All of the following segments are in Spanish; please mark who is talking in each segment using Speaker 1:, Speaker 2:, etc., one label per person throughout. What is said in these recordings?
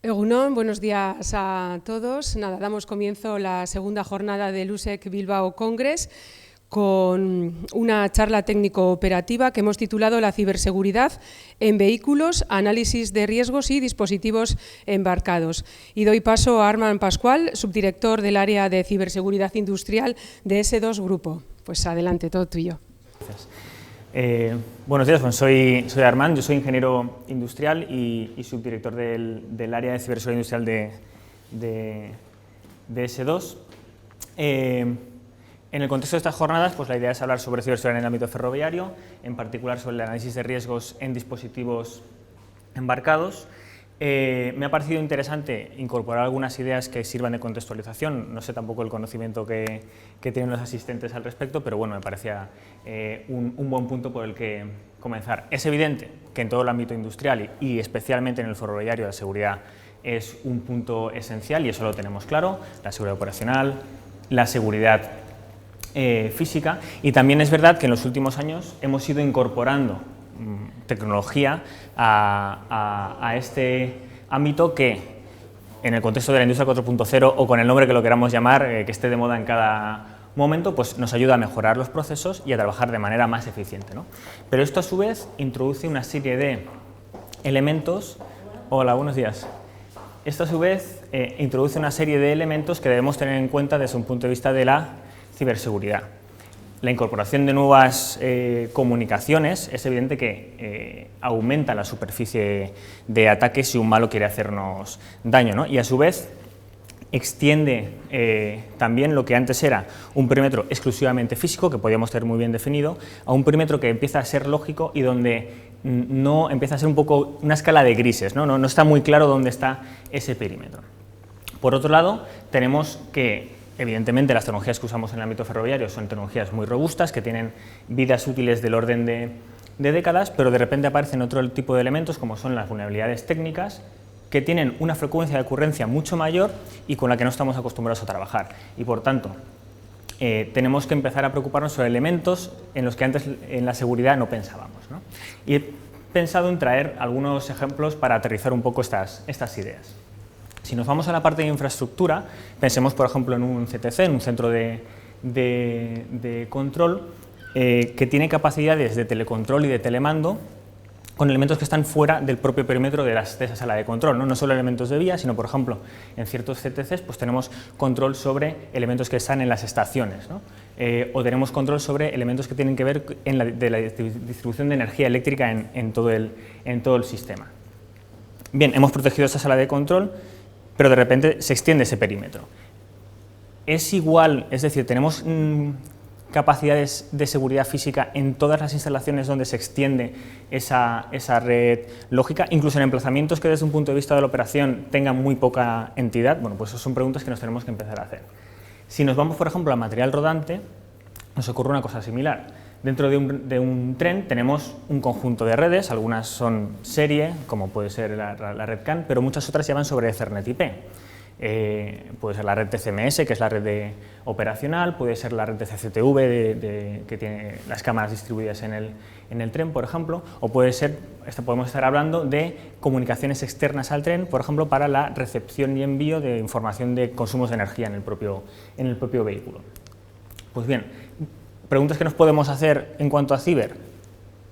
Speaker 1: Egunon, buenos días a todos. Nada, damos comienzo a la segunda jornada del USEC Bilbao Congress con una charla técnico-operativa que hemos titulado La ciberseguridad en vehículos, análisis de riesgos y dispositivos embarcados. Y doy paso a Armand Pascual, subdirector del área de ciberseguridad industrial de S2 Grupo. Pues adelante, todo tuyo.
Speaker 2: Gracias. Buenos días, pues soy Armand, yo soy ingeniero industrial y subdirector del área de ciberseguridad industrial de S2. En el contexto de estas jornadas, pues la idea es hablar sobre ciberseguridad en el ámbito ferroviario, en particular sobre el análisis de riesgos en dispositivos embarcados. Me ha parecido interesante incorporar algunas ideas que sirvan de contextualización. No sé tampoco el conocimiento que tienen los asistentes al respecto, pero bueno, me parecía un buen punto por el que comenzar. Es evidente que en todo el ámbito industrial y especialmente en el ferroviario la seguridad es un punto esencial y eso lo tenemos claro, la seguridad operacional, la seguridad física, y también es verdad que en los últimos años hemos ido incorporando tecnología a este ámbito que, en el contexto de la industria 4.0 o con el nombre que lo queramos llamar, que esté de moda en cada momento, pues nos ayuda a mejorar los procesos y a trabajar de manera más eficiente, ¿no? Pero esto a su vez introduce una serie de elementos. Hola, buenos días. Esto a su vez introduce una serie de elementos que debemos tener en cuenta desde un punto de vista de la ciberseguridad. La incorporación de nuevas comunicaciones es evidente que aumenta la superficie de ataque si un malo quiere hacernos daño, ¿no? Y a su vez extiende también lo que antes era un perímetro exclusivamente físico, que podíamos tener muy bien definido, a un perímetro que empieza a ser lógico y donde no empieza a ser un poco una escala de grises, ¿no? No está muy claro dónde está ese perímetro. Por otro lado, tenemos que evidentemente las tecnologías que usamos en el ámbito ferroviario son tecnologías muy robustas, que tienen vidas útiles del orden de décadas, pero de repente aparecen otro tipo de elementos como son las vulnerabilidades técnicas, que tienen una frecuencia de ocurrencia mucho mayor y con la que no estamos acostumbrados a trabajar. Y por tanto, tenemos que empezar a preocuparnos sobre elementos en los que antes en la seguridad no pensábamos, ¿no? Y he pensado en traer algunos ejemplos para aterrizar un poco estas ideas. Si nos vamos a la parte de infraestructura, pensemos por ejemplo en un CTC, en un centro de control, que tiene capacidades de telecontrol y de telemando con elementos que están fuera del propio perímetro de esa sala de control, ¿no? No solo elementos de vía, sino por ejemplo en ciertos CTCs pues tenemos control sobre elementos que están en las estaciones, ¿no? O tenemos control sobre elementos que tienen que ver de la distribución de energía eléctrica en todo el sistema. Bien, hemos protegido esa sala de control, pero de repente se extiende ese perímetro. Es igual, es decir, tenemos capacidades de seguridad física en todas las instalaciones donde se extiende esa red lógica, incluso en emplazamientos que desde un punto de vista de la operación tengan muy poca entidad. Bueno, pues esas son preguntas que nos tenemos que empezar a hacer. Si nos vamos, por ejemplo, a material rodante, nos ocurre una cosa similar. Dentro de un tren tenemos un conjunto de redes, algunas son serie, como puede ser la red CAN, pero muchas otras llevan sobre Ethernet IP. Puede ser la red TCMS, que es la red operacional, puede ser la red de CCTV, que tiene las cámaras distribuidas en el tren, por ejemplo, o puede ser, podemos estar hablando de comunicaciones externas al tren, por ejemplo, para la recepción y envío de información de consumos de energía en el propio vehículo. Pues bien, preguntas que nos podemos hacer en cuanto a ciber: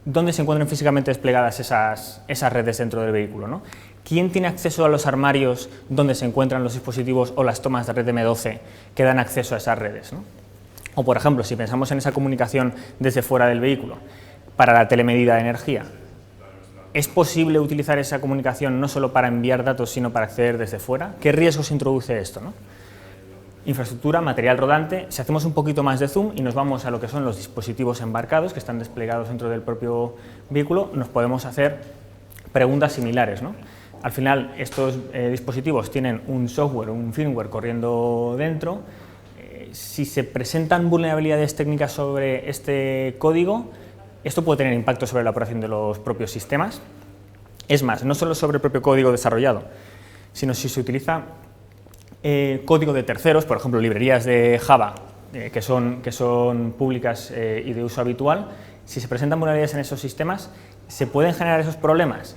Speaker 2: ¿dónde se encuentran físicamente desplegadas esas redes dentro del vehículo, ¿no? ¿Quién tiene acceso a los armarios donde se encuentran los dispositivos o las tomas de red M12 que dan acceso a esas redes, ¿no? O por ejemplo, si pensamos en esa comunicación desde fuera del vehículo para la telemedida de energía, ¿es posible utilizar esa comunicación no solo para enviar datos sino para acceder desde fuera? ¿Qué riesgos introduce esto, ¿no? Infraestructura, material rodante. Si hacemos un poquito más de zoom y nos vamos a lo que son los dispositivos embarcados que están desplegados dentro del propio vehículo, nos podemos hacer preguntas similares, ¿no? Al final, estos dispositivos tienen un software, un firmware corriendo dentro. Si se presentan vulnerabilidades técnicas sobre este código, esto puede tener impacto sobre la operación de los propios sistemas. Es más, no solo sobre el propio código desarrollado, sino si se utiliza código de terceros, por ejemplo, librerías de Java, que son públicas y de uso habitual. Si se presentan vulnerabilidades en esos sistemas, ¿se pueden generar esos problemas?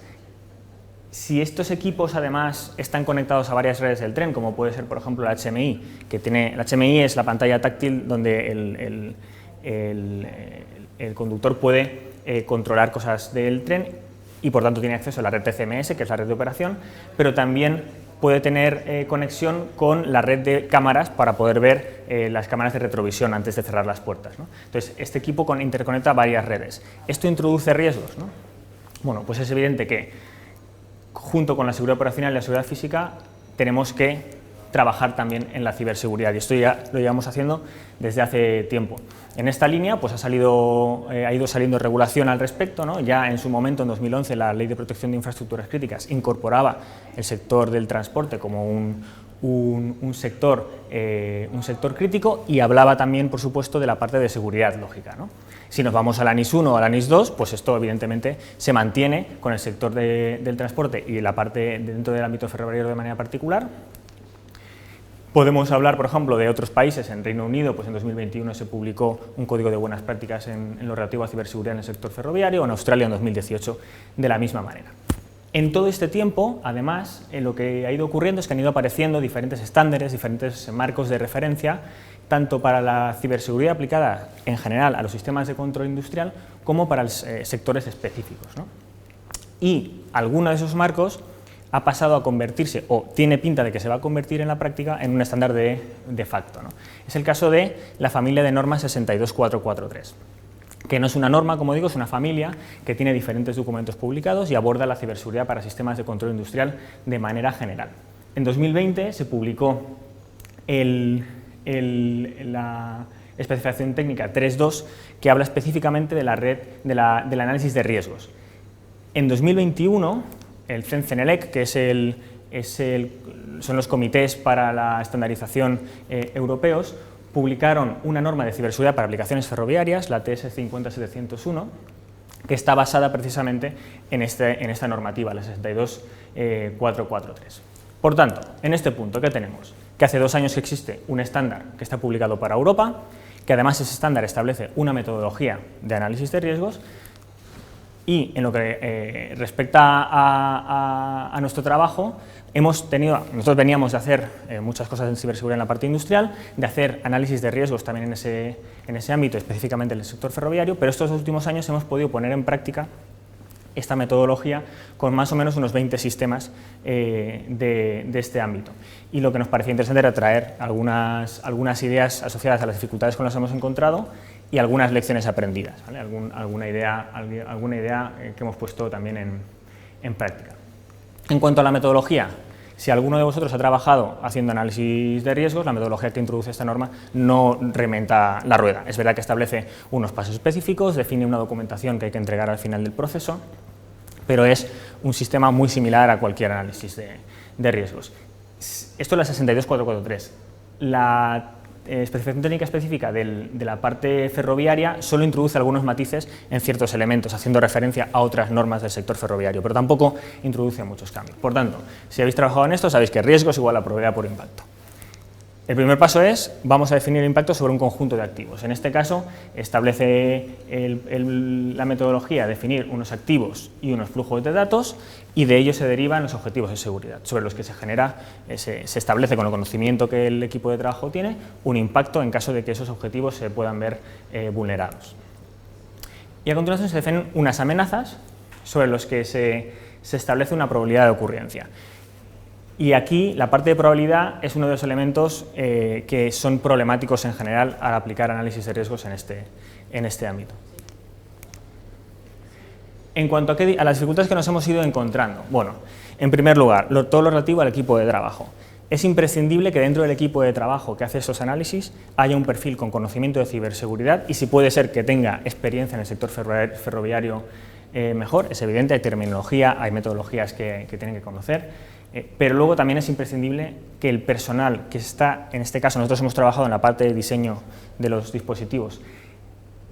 Speaker 2: Si estos equipos además están conectados a varias redes del tren, como puede ser por ejemplo el HMI, el HMI es la pantalla táctil donde el conductor puede controlar cosas del tren y por tanto tiene acceso a la red TCMS, que es la red de operación, pero también puede tener conexión con la red de cámaras para poder ver las cámaras de retrovisor antes de cerrar las puertas, ¿no? Entonces, este equipo interconecta varias redes. ¿Esto introduce riesgos, ¿no? Bueno, pues es evidente que junto con la seguridad operacional y la seguridad física tenemos que trabajar también en la ciberseguridad, y esto ya lo llevamos haciendo desde hace tiempo. En esta línea pues ha ido saliendo regulación al respecto, ¿no? Ya en su momento, en 2011, la Ley de Protección de Infraestructuras Críticas incorporaba el sector del transporte como un sector crítico, y hablaba también, por supuesto, de la parte de seguridad lógica, ¿no? Si nos vamos a la NIS 1 o a la NIS 2, pues esto evidentemente se mantiene con el sector del transporte y la parte dentro del ámbito ferroviario de manera particular. Podemos hablar, por ejemplo, de otros países. En Reino Unido, pues en 2021 se publicó un código de buenas prácticas en lo relativo a ciberseguridad en el sector ferroviario, o en Australia en 2018 de la misma manera. En todo este tiempo, además, lo que ha ido ocurriendo es que han ido apareciendo diferentes estándares, diferentes marcos de referencia, tanto para la ciberseguridad aplicada en general a los sistemas de control industrial, como para sectores específicos, ¿no? Y alguno de esos marcos ha pasado a convertirse, o tiene pinta de que se va a convertir en la práctica, en un estándar de facto, ¿no? Es el caso de la familia de normas 62443, que no es una norma, como digo, es una familia que tiene diferentes documentos publicados y aborda la ciberseguridad para sistemas de control industrial de manera general. En 2020 se publicó la especificación técnica 3.2, que habla específicamente de la red del análisis de riesgos. En 2021, el CEN-CENELEC, que son los comités para la estandarización europeos, publicaron una norma de ciberseguridad para aplicaciones ferroviarias, la TS 50701, que está basada precisamente en esta normativa, la 62443. Por tanto, en este punto, ¿qué tenemos? Que hace 2 años que existe un estándar que está publicado para Europa, que además ese estándar establece una metodología de análisis de riesgos, y en lo que respecta a nuestro trabajo, nosotros veníamos de hacer muchas cosas en ciberseguridad en la parte industrial, de hacer análisis de riesgos también en ese ámbito, específicamente en el sector ferroviario, pero estos últimos años hemos podido poner en práctica esta metodología con más o menos unos 20 sistemas de este ámbito. Y lo que nos parecía interesante era traer algunas ideas asociadas a las dificultades con las que hemos encontrado y algunas lecciones aprendidas, ¿vale? alguna idea que hemos puesto también en práctica. En cuanto a la metodología, si alguno de vosotros ha trabajado haciendo análisis de riesgos, la metodología que introduce esta norma no reinventa la rueda. Es verdad que establece unos pasos específicos, define una documentación que hay que entregar al final del proceso, pero es un sistema muy similar a cualquier análisis de riesgos. Esto es la 62443. La especificación técnica específica de la parte ferroviaria solo introduce algunos matices en ciertos elementos, haciendo referencia a otras normas del sector ferroviario, pero tampoco introduce muchos cambios. Por tanto, si habéis trabajado en esto, sabéis que riesgo es igual a probabilidad por impacto. El primer paso es, vamos a definir el impacto sobre un conjunto de activos. En este caso, establece la metodología definir unos activos y unos flujos de datos, y de ello se derivan los objetivos de seguridad, sobre los que se establece con el conocimiento que el equipo de trabajo tiene, un impacto en caso de que esos objetivos se puedan ver vulnerados. Y a continuación se definen unas amenazas sobre los que se establece una probabilidad de ocurrencia. Y aquí la parte de probabilidad es uno de los elementos que son problemáticos en general al aplicar análisis de riesgos en este ámbito. En cuanto a las dificultades que nos hemos ido encontrando, bueno, en primer lugar, todo lo relativo al equipo de trabajo. Es imprescindible que dentro del equipo de trabajo que hace estos análisis haya un perfil con conocimiento de ciberseguridad, y si puede ser que tenga experiencia en el sector ferroviario mejor. Es evidente, hay terminología, hay metodologías que tienen que conocer. Pero luego también es imprescindible que el personal que está, en este caso nosotros hemos trabajado en la parte de diseño de los dispositivos,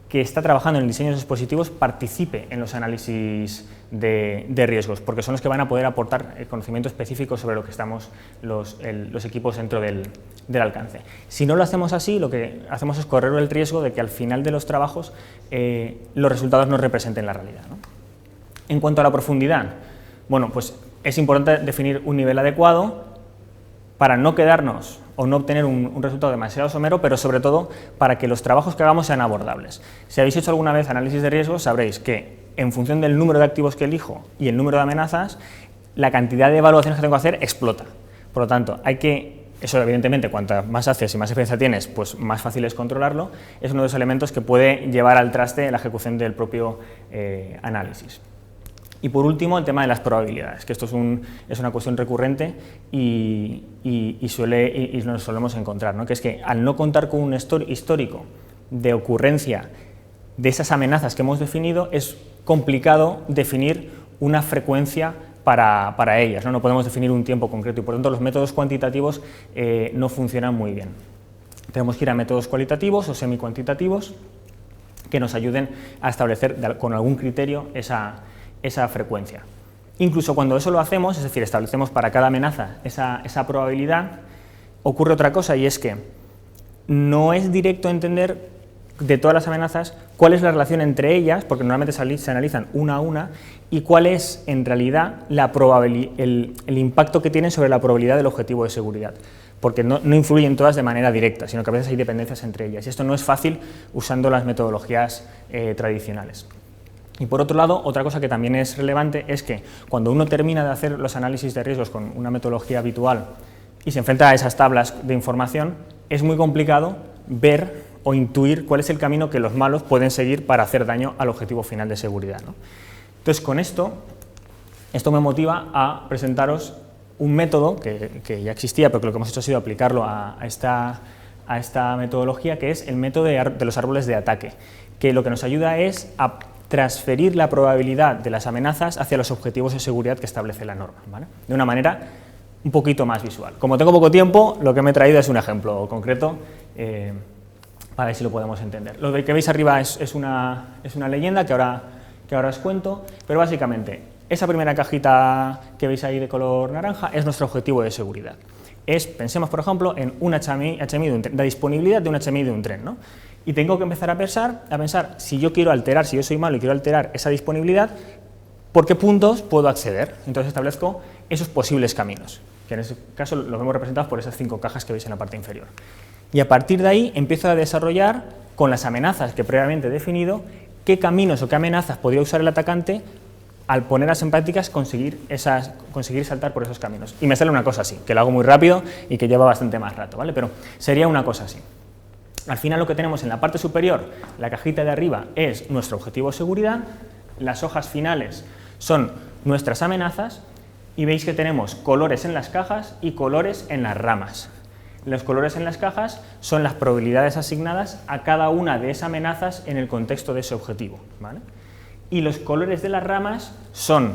Speaker 2: que está trabajando en el diseño de los dispositivos, participe en los análisis de riesgos, porque son los que van a poder aportar conocimiento específico sobre lo que estamos los equipos dentro del alcance. Si no lo hacemos así, lo que hacemos es correr el riesgo de que al final de los trabajos los resultados no representen la realidad, ¿no? En cuanto a la profundidad, bueno, pues es importante definir un nivel adecuado para no quedarnos o no obtener un resultado demasiado somero, pero sobre todo para que los trabajos que hagamos sean abordables. Si habéis hecho alguna vez análisis de riesgos, sabréis que en función del número de activos que elijo y el número de amenazas, la cantidad de evaluaciones que tengo que hacer explota. Por lo tanto, eso evidentemente, cuanto más haces y más experiencia tienes, pues más fácil es controlarlo. Es uno de los elementos que puede llevar al traste la ejecución del propio análisis. Y por último, el tema de las probabilidades, que esto es una cuestión recurrente y nos solemos encontrar, ¿no? Que es que al no contar con un histórico de ocurrencia de esas amenazas que hemos definido, es complicado definir una frecuencia para ellas, ¿no? No podemos definir un tiempo concreto y por lo tanto los métodos cuantitativos no funcionan muy bien. Tenemos que ir a métodos cualitativos o semi-cuantitativos que nos ayuden a establecer con algún criterio esa frecuencia. Incluso cuando eso lo hacemos, es decir, establecemos para cada amenaza esa probabilidad, ocurre otra cosa, y es que no es directo entender de todas las amenazas cuál es la relación entre ellas, porque normalmente se analizan una a una, y cuál es en realidad el impacto que tienen sobre la probabilidad del objetivo de seguridad, porque no influyen todas de manera directa, sino que a veces hay dependencias entre ellas, y esto no es fácil usando las metodologías tradicionales. Y por otro lado, otra cosa que también es relevante es que cuando uno termina de hacer los análisis de riesgos con una metodología habitual y se enfrenta a esas tablas de información, es muy complicado ver o intuir cuál es el camino que los malos pueden seguir para hacer daño al objetivo final de seguridad, ¿no? Entonces, con esto me motiva a presentaros un método que ya existía, pero que lo que hemos hecho ha sido aplicarlo a esta metodología, que es el método de los árboles de ataque, que lo que nos ayuda es a transferir la probabilidad de las amenazas hacia los objetivos de seguridad que establece la norma, ¿vale? De una manera un poquito más visual. Como tengo poco tiempo, lo que me he traído es un ejemplo concreto para ver si lo podemos entender. Lo que veis arriba es una leyenda que ahora os cuento, pero básicamente esa primera cajita que veis ahí de color naranja es nuestro objetivo de seguridad. Pensemos, por ejemplo, en un HMI de un tren, la disponibilidad de un HMI de un tren, ¿no? Y tengo que empezar a pensar si yo quiero alterar, si yo soy malo y quiero alterar esa disponibilidad, ¿por qué puntos puedo acceder? Entonces establezco esos posibles caminos, que en este caso los vemos representados por esas 5 cajas que veis en la parte inferior. Y a partir de ahí empiezo a desarrollar, con las amenazas que previamente he definido, qué caminos o qué amenazas podría usar el atacante al ponerlas en prácticas, conseguir saltar por esos caminos. Y me sale una cosa así, que lo hago muy rápido y que lleva bastante más rato, ¿vale? Pero sería una cosa así. Al final lo que tenemos en la parte superior, la cajita de arriba, es nuestro objetivo de seguridad, las hojas finales son nuestras amenazas y veis que tenemos colores en las cajas y colores en las ramas. Los colores en las cajas son las probabilidades asignadas a cada una de esas amenazas en el contexto de ese objetivo, ¿vale? Y los colores de las ramas son,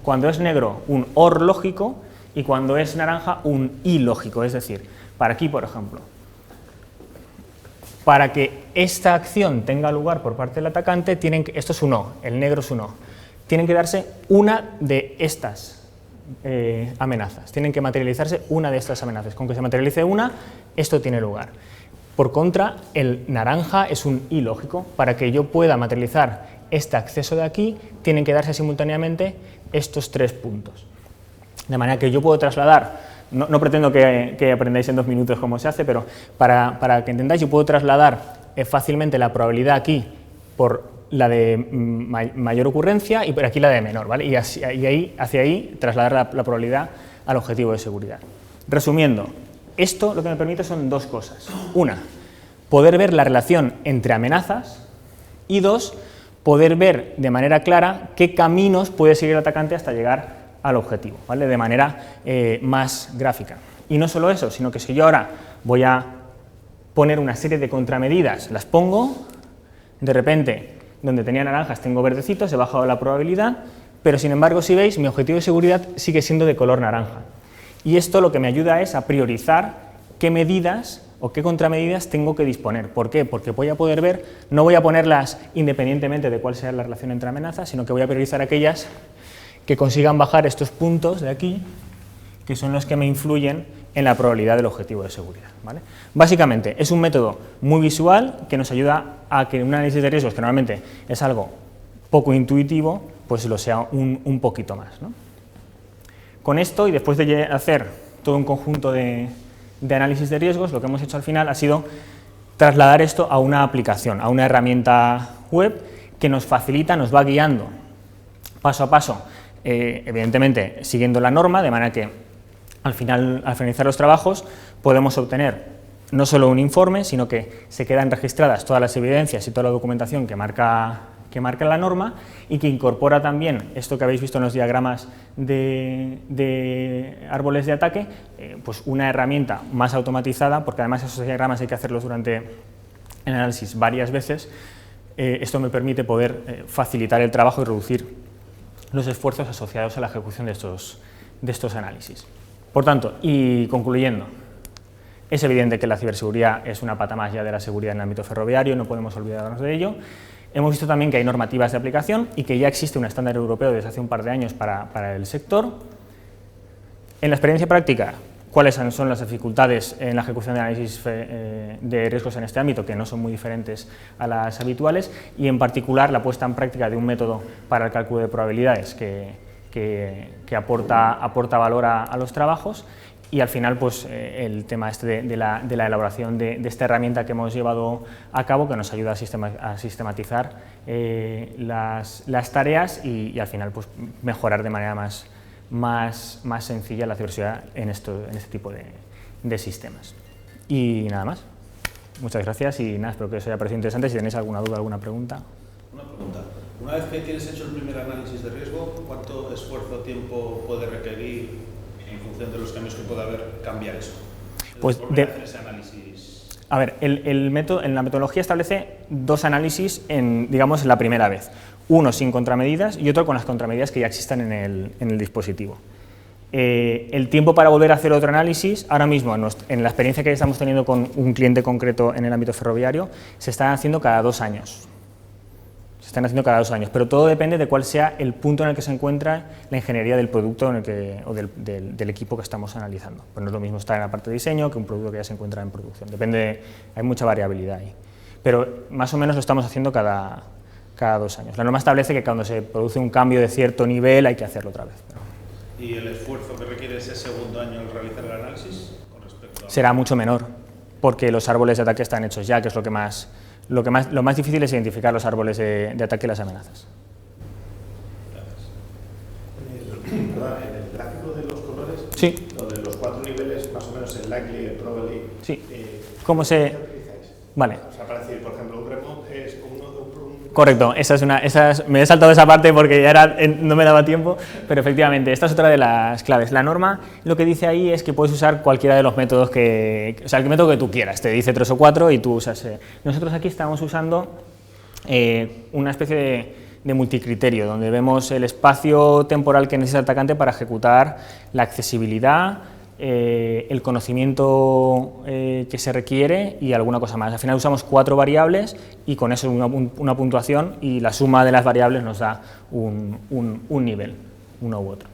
Speaker 2: cuando es negro, un OR lógico y cuando es naranja, un I lógico, es decir, para aquí, por ejemplo. Para que esta acción tenga lugar por parte del atacante, esto es un O, el negro es un O, tienen que darse una de estas amenazas, tienen que materializarse una de estas amenazas. Con que se materialice una, esto tiene lugar. Por contra, el naranja es un I lógico. Para que yo pueda materializar este acceso de aquí, tienen que darse simultáneamente estos 3 puntos. De manera que yo puedo trasladar. No pretendo que aprendáis en 2 minutos cómo se hace, pero para que entendáis, yo puedo trasladar fácilmente la probabilidad aquí por la de mayor ocurrencia y por aquí la de menor, ¿vale? Y hacia ahí trasladar la probabilidad al objetivo de seguridad. Resumiendo, esto lo que me permite son 2 cosas. Una, poder ver la relación entre amenazas y 2, poder ver de manera clara qué caminos puede seguir el atacante hasta llegar al objetivo, ¿vale? De manera más gráfica. Y no solo eso, sino que si yo ahora voy a poner una serie de contramedidas, las pongo, de repente, donde tenía naranjas tengo verdecitos, he bajado la probabilidad, pero sin embargo, si veis, mi objetivo de seguridad sigue siendo de color naranja. Y esto lo que me ayuda es a priorizar qué medidas o qué contramedidas tengo que disponer. ¿Por qué? Porque voy a poder ver, no voy a ponerlas independientemente de cuál sea la relación entre amenazas, sino que voy a priorizar aquellas que consigan bajar estos puntos de aquí, que son los que me influyen en la probabilidad del objetivo de seguridad, ¿vale? Básicamente, es un método muy visual que nos ayuda a que un análisis de riesgos, que normalmente es algo poco intuitivo, pues lo sea un poquito más, ¿no? Con esto, y después de hacer todo un conjunto de análisis de riesgos, lo que hemos hecho al final ha sido trasladar esto a una aplicación, a una herramienta web que nos facilita, nos va guiando paso a paso, evidentemente siguiendo la norma, de manera que al finalizar los trabajos podemos obtener no solo un informe, sino que se quedan registradas todas las evidencias y toda la documentación que marca la norma y que incorpora también esto que habéis visto en los diagramas de árboles de ataque, pues una herramienta más automatizada, porque además esos diagramas hay que hacerlos durante el análisis varias veces. Esto me permite poder facilitar el trabajo y reducir los esfuerzos asociados a la ejecución de estos análisis. Por tanto, y concluyendo, es evidente que la ciberseguridad es una pata más ya de la seguridad en el ámbito ferroviario, no podemos olvidarnos de ello. Hemos visto también que hay normativas de aplicación y que ya existe un estándar europeo desde hace un par de años para el sector. En la experiencia práctica, ¿cuáles son las dificultades en la ejecución de análisis de riesgos en este ámbito, que no son muy diferentes a las habituales, y en particular la puesta en práctica de un método para el cálculo de probabilidades que aporta valor a los trabajos? Y al final, pues, el tema de la elaboración de esta herramienta que hemos llevado a cabo, que nos ayuda a sistematizar las tareas y al final, pues, mejorar de manera más sencilla la ciberseguridad en este tipo de sistemas. Y nada más. Muchas gracias y nada, espero que os haya parecido interesante. Si tenéis alguna duda, alguna pregunta.
Speaker 3: Una pregunta. Una vez que tienes hecho el primer análisis de riesgo, ¿cuánto esfuerzo o tiempo puede requerir, en función de los cambios que pueda haber, cambiar eso?
Speaker 2: Pues
Speaker 3: ese análisis.
Speaker 2: A ver, en la metodología establece dos análisis digamos, en la primera vez. Uno sin contramedidas y otro con las contramedidas que ya existan en el dispositivo. El tiempo para volver a hacer otro análisis, ahora mismo, en la experiencia que estamos teniendo con un cliente concreto en el ámbito ferroviario, se están haciendo cada 2 años. Pero todo depende de cuál sea el punto en el que se encuentra la ingeniería del producto o del equipo que estamos analizando. Pues no es lo mismo estar en la parte de diseño que un producto que ya se encuentra en producción. Hay mucha variabilidad ahí. Pero más o menos lo estamos haciendo cada 2 años. La norma establece que cuando se produce un cambio de cierto nivel hay que hacerlo otra vez.
Speaker 3: ¿Y el esfuerzo que requiere ese segundo año al realizar el análisis con respecto a...?
Speaker 2: Será mucho menor, porque los árboles de ataque están hechos ya, que es lo más difícil es identificar los árboles de ataque y las amenazas.
Speaker 4: En el gráfico de los colores,
Speaker 2: sí.
Speaker 4: Lo de los 4 niveles, más o menos el likely, el probably,
Speaker 2: sí. ¿Cómo se...?
Speaker 4: ¿qué utilizáis?
Speaker 2: Vale.
Speaker 4: O sea, para decir, por ejemplo, un remote es uno.
Speaker 2: Correcto, me he saltado esa parte porque ya no me daba tiempo, pero efectivamente, esta es otra de las claves. La norma lo que dice ahí es que puedes usar cualquiera de los métodos o sea, el método que tú quieras, te dice 3 o 4 y tú usas... Nosotros aquí estamos usando una especie de multicriterio, donde vemos el espacio temporal que necesita el atacante para ejecutar la accesibilidad, el conocimiento que se requiere y alguna cosa más. Al final usamos 4 variables y con eso una puntuación, y la suma de las variables nos da un nivel, uno u otro.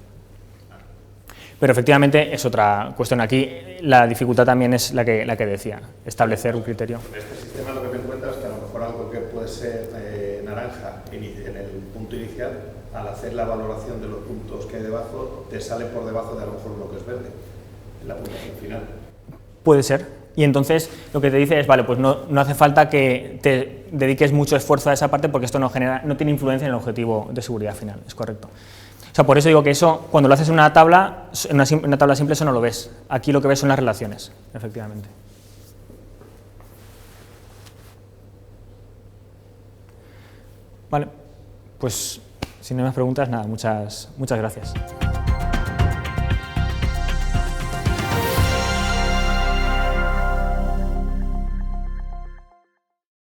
Speaker 2: Pero efectivamente es otra cuestión. Aquí la dificultad también es la que decía, establecer un criterio.
Speaker 4: En este sistema lo que me encuentras es que a lo mejor algo que puede ser naranja en el punto inicial, al hacer la valoración de los puntos que hay debajo, te sale por debajo de a lo mejor lo que es verde, en la puntuación final.
Speaker 2: Puede ser. Y entonces lo que te dice es, vale, pues no hace falta que te dediques mucho esfuerzo a esa parte porque esto no tiene influencia en el objetivo de seguridad final, es correcto. O sea, por eso digo que eso, cuando lo haces en una tabla simple, eso no lo ves. Aquí lo que ves son las relaciones, efectivamente. Vale, pues si no hay más preguntas, nada, muchas gracias.